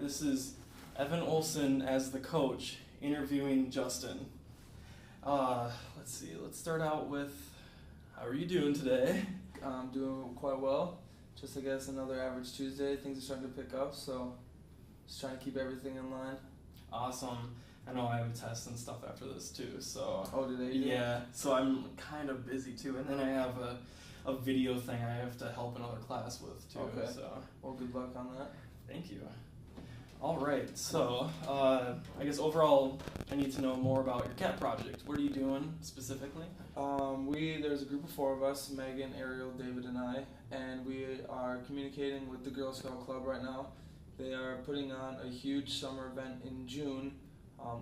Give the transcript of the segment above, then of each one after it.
this is Evan Olson as the coach interviewing Justin. Let's see, let's start out with, how are you doing today? I'm doing quite well. Just, I guess, another average Tuesday. Things are starting to pick up, so just trying to keep everything in line. Awesome. I know I have a test and stuff after this too, so. Oh, did they? Yeah, so I'm kind of busy too, and then I have a video thing I have to help another class with too. Okay. So. Well, good luck on that. Thank you. All right, so I guess overall, I need to know more about your cat project. What are you doing specifically? There's a group of 4 of us, Megan, Ariel, David, and I, and we are communicating with the Girl Scout Club right now. They are putting on a huge summer event in June,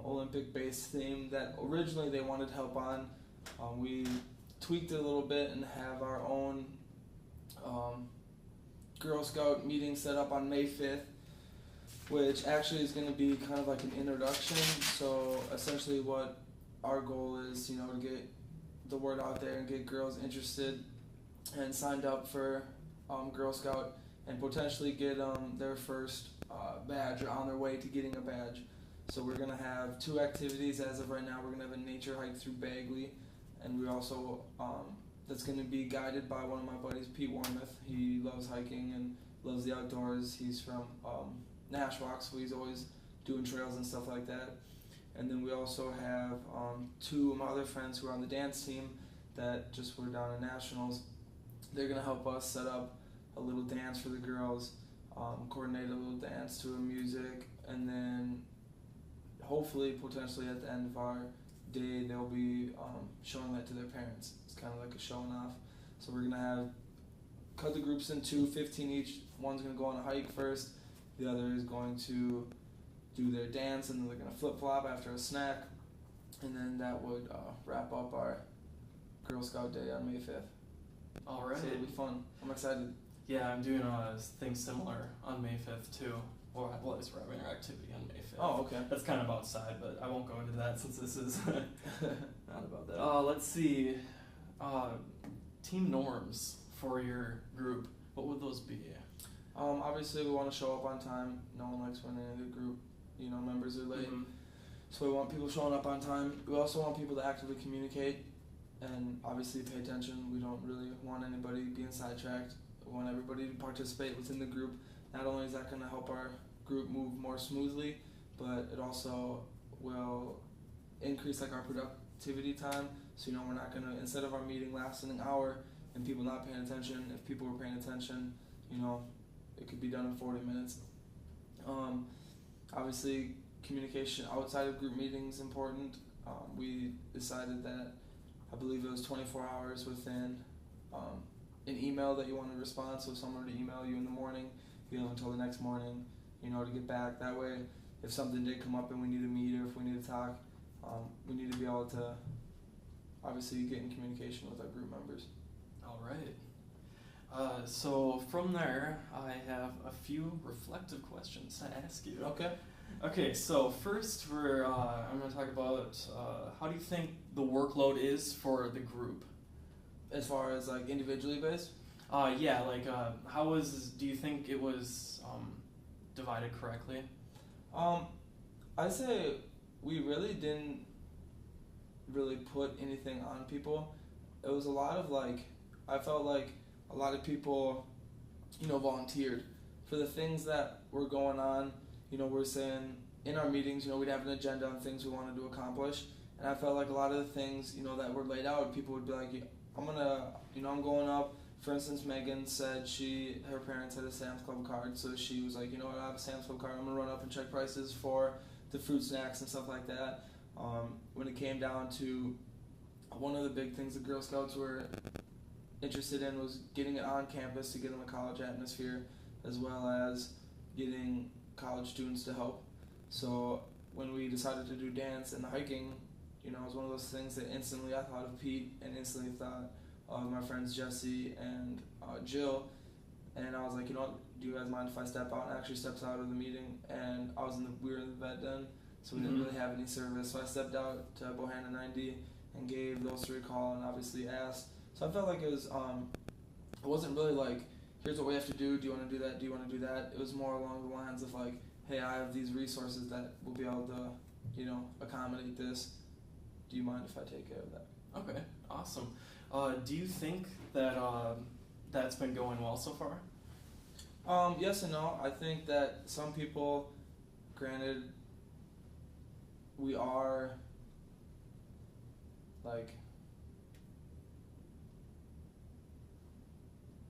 Olympic-based theme that originally they wanted help on. We tweaked it a little bit and have our own Girl Scout meeting set up on May 5th, which actually is going to be kind of like an introduction. So essentially what our goal is, to get the word out there and get girls interested and signed up for Girl Scout and potentially get their first badge or on their way to getting a badge. So we're going to have 2 activities as of right now. We're going to have a nature hike through Bagley, and we also, that's going to be guided by one of my buddies, Pete Warmouth. He loves hiking and loves the outdoors. He's from Nashwauk, so he's always doing trails and stuff like that. And then we also have 2 of my other friends who are on the dance team that just were down in nationals. They're going to help us set up a little dance for the girls, coordinate a little dance to a music, and then hopefully, potentially at the end of our day, they'll be showing that to their parents. It's kind of like a showing off. So we're going to cut the groups in 2, 15 each. One's going to go on a hike first. The other is going to do their dance, and then they're going to flip-flop after a snack. And then that would wrap up our Girl Scout Day on May 5th. All right. So it'll be fun. I'm excited. Yeah, I'm doing things similar on May 5th too. Well, at least we're having our activity on May 5th. Oh, okay. That's kind of outside, but I won't go into that since this is not about that. Let's see. Team norms for your group. What would those be? Obviously, we want to show up on time. No one likes when any of the group, members are late. Mm-hmm. So we want people showing up on time. We also want people to actively communicate and obviously pay attention. We don't really want anybody being sidetracked. We want everybody to participate within the group. Not only is that going to help our group move more smoothly, but it also will increase our productivity time. So we're not going to, instead of our meeting lasting an hour and people not paying attention, if people were paying attention, it could be done in 40 minutes. Obviously, communication outside of group meetings is important. We decided that, I believe it was 24 hours within an email that you want to respond. So if someone were to email you in the morning, you have until the next morning, to get back. That way, if something did come up and we need to meet or if we need to talk, we need to be able to obviously get in communication with our group members. All right. So from there, I have a few reflective questions to ask you. Okay. Okay, so first I'm going to talk about how do you think the workload is for the group? As far as individually based? Yeah, do you think it was divided correctly? I'd say we really didn't really put anything on people. It was a lot of I felt like a lot of people, volunteered for the things that were going on. We're saying in our meetings, we'd have an agenda on things we wanted to accomplish. And I felt like a lot of the things, that were laid out, people would be like, I'm going up. For instance, Megan said her parents had a Sam's Club card, so she was like, I have a Sam's Club card, I'm going to run up and check prices for the fruit snacks and stuff like that. When it came down to one of the big things the Girl Scouts were interested in was getting it on campus to get in the college atmosphere, as well as getting college students to help. So when we decided to do dance and the hiking, it was one of those things that instantly I thought of Pete and instantly thought of my friends Jesse and Jill. And I was like, do you guys mind if I step out? And I actually stepped out of the meeting, and we were in the vet den, so we didn't really have any service. So I stepped out to Bohanna 90 and gave those 3 a call and obviously asked. So I felt like it wasn't really here's what we have to do you want to do that, do you want to do that? It was more along the lines of hey, I have these resources that will be able to, accommodate this. Do you mind if I take care of that? Okay, awesome. Do you think that that's been going well so far? Yes and no. I think that some people, granted, we are like,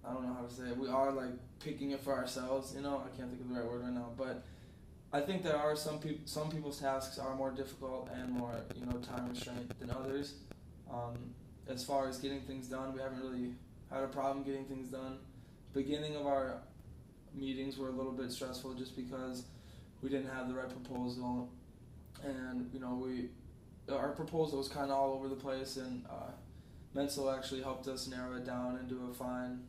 I don't know how to say it. We are like picking it for ourselves. I can't think of the right word right now, but I think there are some people's tasks are more difficult and more time restraint than others. As far as getting things done, we haven't really had a problem getting things done. Beginning of our meetings were a little bit stressful just because we didn't have the right proposal, and our proposal was kind of all over the place, and Mental actually helped us narrow it down and do a fine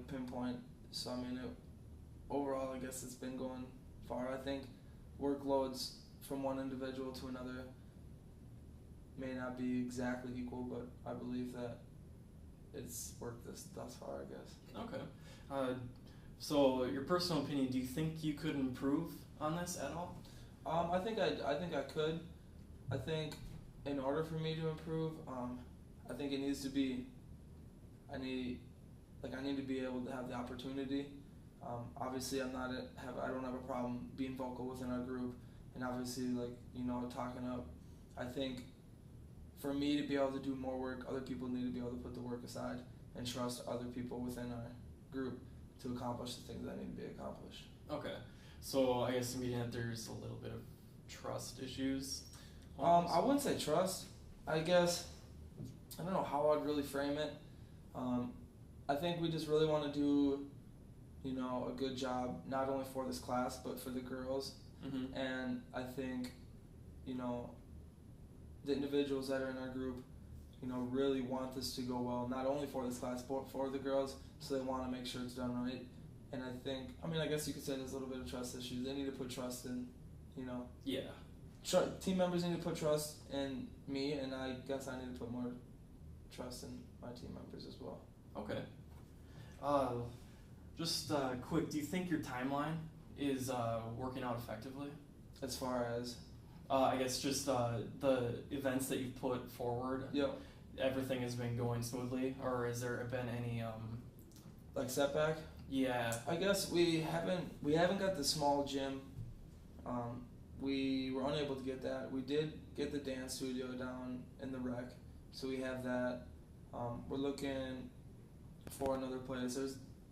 pinpoint. So overall I guess it's been going far. I think workloads from one individual to another may not be exactly equal, but I believe that it's worked thus far, I guess. Okay. So your personal opinion, do you think you could improve on this at all? I think I could. I think in order for me to improve, I think it needs to be. I need to be able to have the opportunity. Obviously, I don't have a problem being vocal within our group, and obviously, talking up. I think for me to be able to do more work, other people need to be able to put the work aside and trust other people within our group to accomplish the things that need to be accomplished. Okay, so I guess meaning that there's a little bit of trust issues. I wouldn't say trust. I guess I don't know how I'd really frame it. I think we just really want to do, a good job not only for this class but for the girls. Mm-hmm. And I think, the individuals that are in our group, really want this to go well, not only for this class but for the girls. So they want to make sure it's done right. And I think, I guess you could say there's a little bit of trust issues. They need to put trust in, Yeah. Team members need to put trust in me, and I guess I need to put more trust in my team members as well. Okay. Just quick, do you think your timeline is working out effectively? As far as? I guess just the events that you've put forward. Yeah. Everything has been going smoothly, or has there been any like setback? Yeah. I guess we haven't got the small gym. We were unable to get that. We did get the dance studio down in the rec, so we have that. We're looking for another place.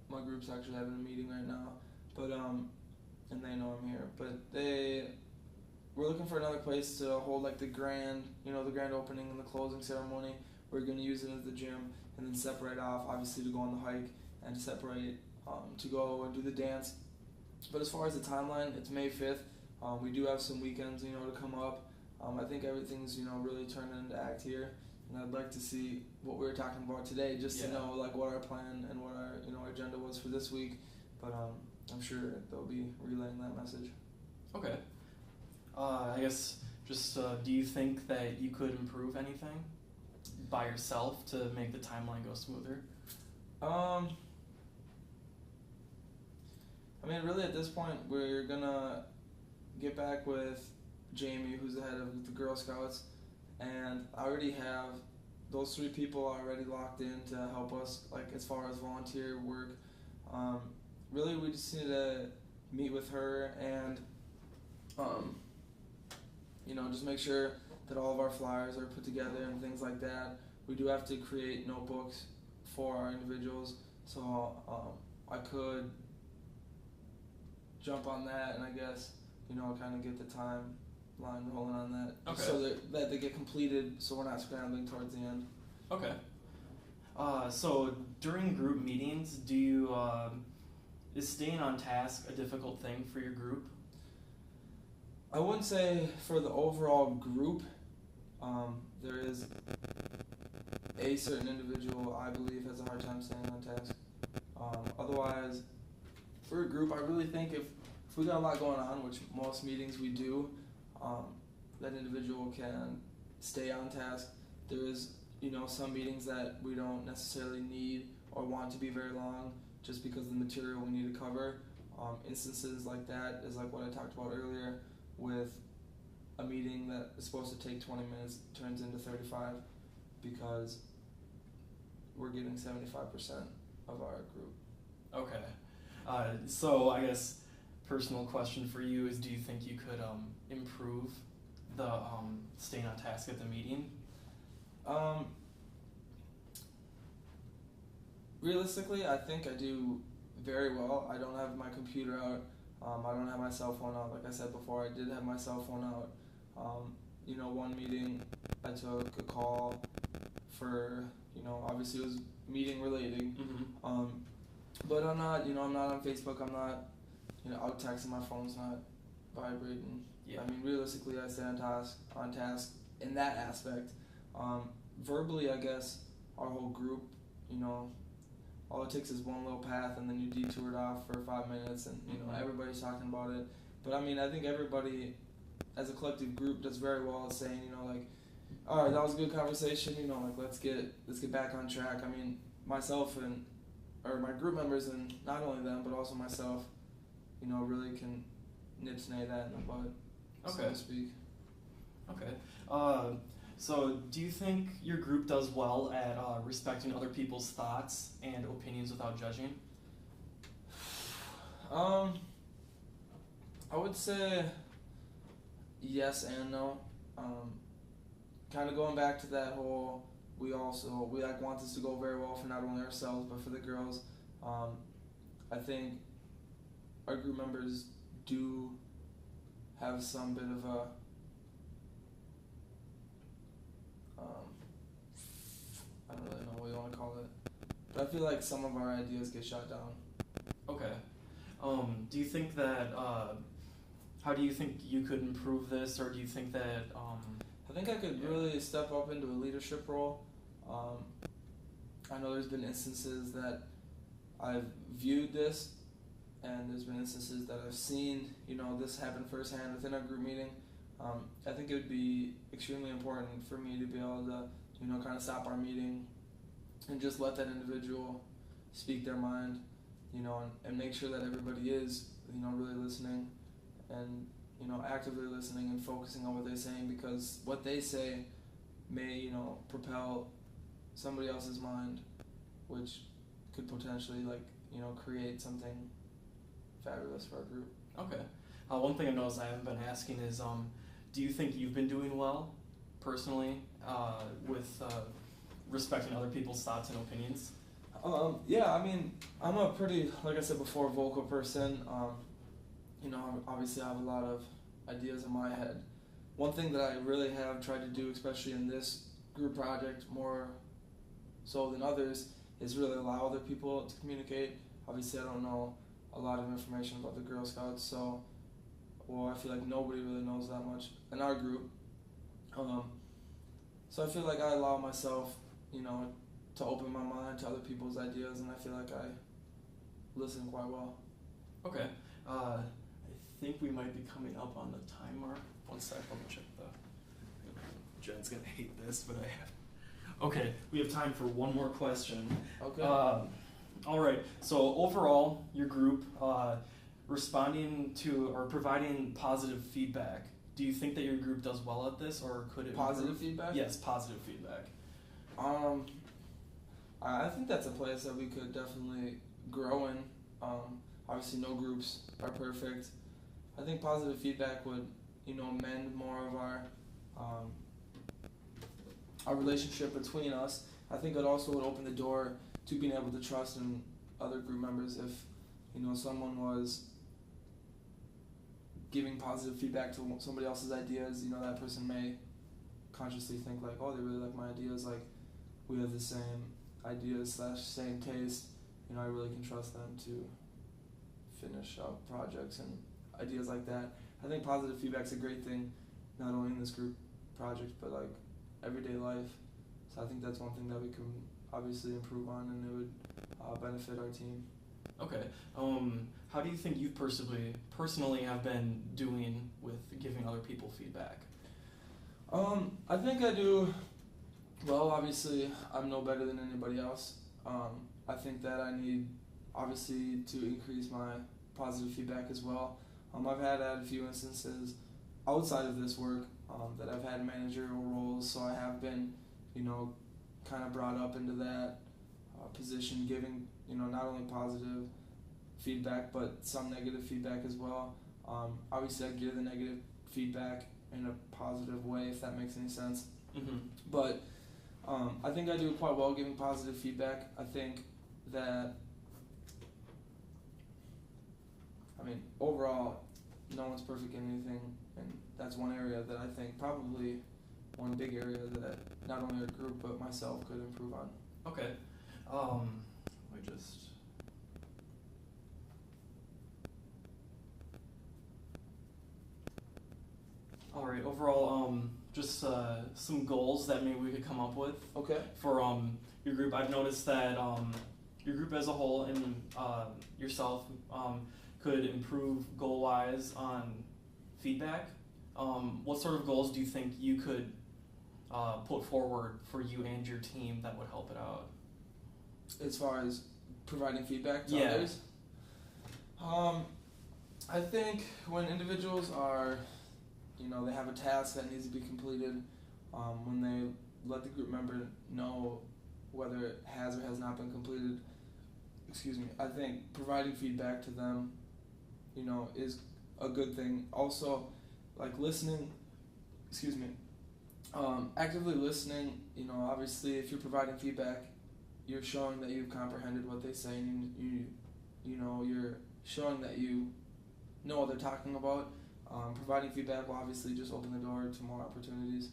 My group's actually having a meeting right now, but and they know I'm here. But we're looking for another place to hold like the grand opening and the closing ceremony. We're going to use it as the gym, and then separate off, obviously, to go on the hike, and separate to go and do the dance. But as far as the timeline, it's May 5th. We do have some weekends, to come up. I think everything's, really turning into act here. And I'd like to see what we were talking about today, just to know, what our plan and what our, agenda was for this week. But I'm sure they'll be relaying that message. Okay. I guess just, do you think that you could improve anything by yourself to make the timeline go smoother? Really at this point, we're gonna get back with Jamie, who's the head of the Girl Scouts, and I already have those 3 people already locked in to help us, as far as volunteer work. Really, we just need to meet with her and, just make sure that all of our flyers are put together and things like that. We do have to create notebooks for our individuals, so I could jump on that and I guess, kind of get the timeline rolling on that. Okay. So that they get completed so we're not scrambling towards the end. Okay. So during group meetings, do you is staying on task a difficult thing for your group? I wouldn't say for the overall group. There is a certain individual I believe has a hard time staying on task. Otherwise, for a group, I really think if we got a lot going on, which most meetings we do, that individual can stay on task. There is, some meetings that we don't necessarily need or want to be very long just because of the material we need to cover. Instances like that is like what I talked about earlier, with a meeting that is supposed to take 20 minutes turns into 35 because we're getting 75% of our group. Okay. So I guess personal question for you is, do you think you could improve the staying on task at the meeting? Realistically, I think I do very well. I don't have my computer out. I don't have my cell phone out. Like I said before, I did have my cell phone out. One meeting I took a call for, obviously it was meeting relating. Mm-hmm. But I'm not, I'm not on Facebook. I'm not, out texting. My phone's not vibrating. Yeah. I mean, realistically, I stay on task in that aspect. Verbally, I guess our whole group, all it takes is one little path, and then you detour it off for 5 minutes, and everybody's talking about it. But I mean, I think everybody, as a collective group, does very well at saying, all right, that was a good conversation. Let's get back on track. I mean, myself or my group members, and not only them, but also myself, really can nip-snay that in the bud, so to speak. Okay. So do you think your group does well at respecting other people's thoughts and opinions without judging? I would say yes and no. Kind of going back to that whole, we want this to go very well for not only ourselves but for the girls. I think our group members do have some bit of a I don't really know what you want to call it, but I feel like some of our ideas get shot down. Okay. Do you think that how do you think you could improve this, or do you think that I think I could really step up into a leadership role. I know there's been instances that I've viewed this, and there's been instances that I've seen, this happen firsthand within our group meeting. I think it would be extremely important for me to be able to, kind of stop our meeting and just let that individual speak their mind, and make sure that everybody is, really listening and, actively listening and focusing on what they're saying, because what they say may, propel somebody else's mind, which could potentially, create something fabulous for our group. Okay. One thing I noticed I haven't been asking is, do you think you've been doing well, personally, with respecting other people's thoughts and opinions? Yeah, I mean, I'm a pretty, like I said before, vocal person. Obviously I have a lot of ideas in my head. One thing that I really have tried to do, especially in this group project, more so than others, is really allow other people to communicate. Obviously I don't know a lot of information about the Girl Scouts, so I feel like nobody really knows that much in our group. So I feel like I allow myself, to open my mind to other people's ideas, and I feel like I listen quite well. Okay. I think we might be coming up on the time mark. One sec, let me check Jen's gonna hate this, but I have. Okay, we have time for one more question. Okay. All right. So overall, your group responding to or providing positive feedback. Do you think that your group does well at this, or could it Positive improve? feedback? Yes, positive feedback. I think that's a place that we could definitely grow in. Obviously, no groups are perfect. I think positive feedback would, mend more of our relationship between us. I think it also would open the door to being able to trust in other group members. If, someone was giving positive feedback to somebody else's ideas, that person may consciously think like, oh, they really like my ideas, like we have the same ideas / same taste, I really can trust them to finish up projects and ideas like that. I think positive feedback's a great thing, not only in this group project, but like everyday life. So I think that's one thing that we can obviously improve on, and it would benefit our team. Okay. How do you think you personally have been doing with giving other people feedback? I think I do well. Obviously, I'm no better than anybody else. I think that I need, obviously, to increase my positive feedback as well. I've had a few instances outside of this work that I've had managerial roles, so I have been, kind of brought up into that position, giving, not only positive feedback but some negative feedback as well. Obviously, I give the negative feedback in a positive way, if that makes any sense. Mm-hmm. But I think I do quite well giving positive feedback. I think that, overall, no one's perfect in anything, and that's one area that I think probably one big area that not only our group but myself could improve on. Okay. We just. All right. Overall, just some goals that maybe we could come up with. Okay. For your group, I've noticed that your group as a whole and yourself could improve goal-wise on feedback. What sort of goals do you think you could put forward for you and your team that would help it out? As far as providing feedback to others? I think when individuals are, they have a task that needs to be completed, when they let the group member know whether it has or has not been completed, I think providing feedback to them, is a good thing. Also, like listening, actively listening, obviously if you're providing feedback, you're showing that you've comprehended what they say, and you're showing that you know what they're talking about. Providing feedback will obviously just open the door to more opportunities.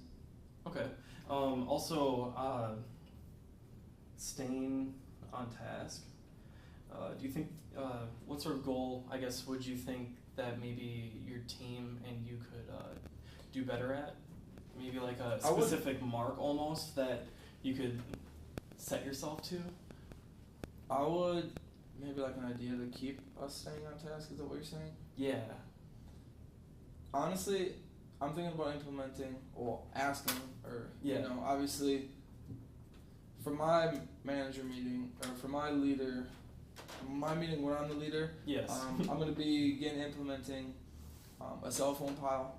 Okay. Also, staying on task. Do you think, what sort of goal, I guess, would you think that maybe your team and you could do better at? Maybe like a specific mark almost that you could set yourself to? I would maybe like an idea to keep us staying on task. Is that what you're saying? Yeah. Honestly, I'm thinking about implementing or asking, or obviously for my manager meeting or for my leader, my meeting when I'm the leader. Yes. I'm going to begin implementing a cell phone pile.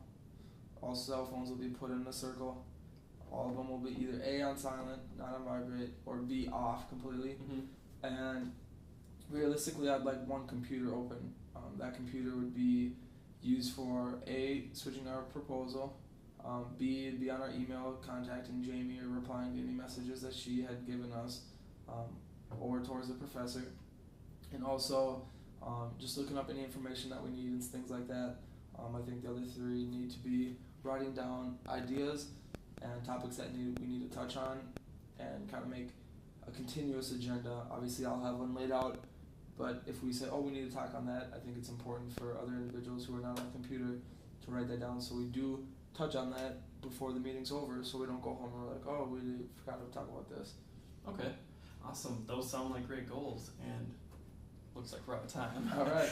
All cell phones will be put in a circle. All of them will be either A, on silent, not on vibrate, or B, off completely. Mm-hmm. And realistically, I'd like one computer open. That computer would be used for A, switching our proposal, B, it'd be on our email, contacting Jamie or replying to any messages that she had given us, or towards the professor, and also just looking up any information that we need and things like that. I think the other three need to be writing down ideas and topics that we need to touch on, and kind of make a continuous agenda. Obviously, I'll have one laid out, but if we say, we need to talk on that, I think it's important for other individuals who are not on the computer to write that down, so we do touch on that before the meeting's over, so we don't go home and we're like, we forgot to talk about this. Okay, awesome. Those sound like great goals, and looks like we're out of time. All right.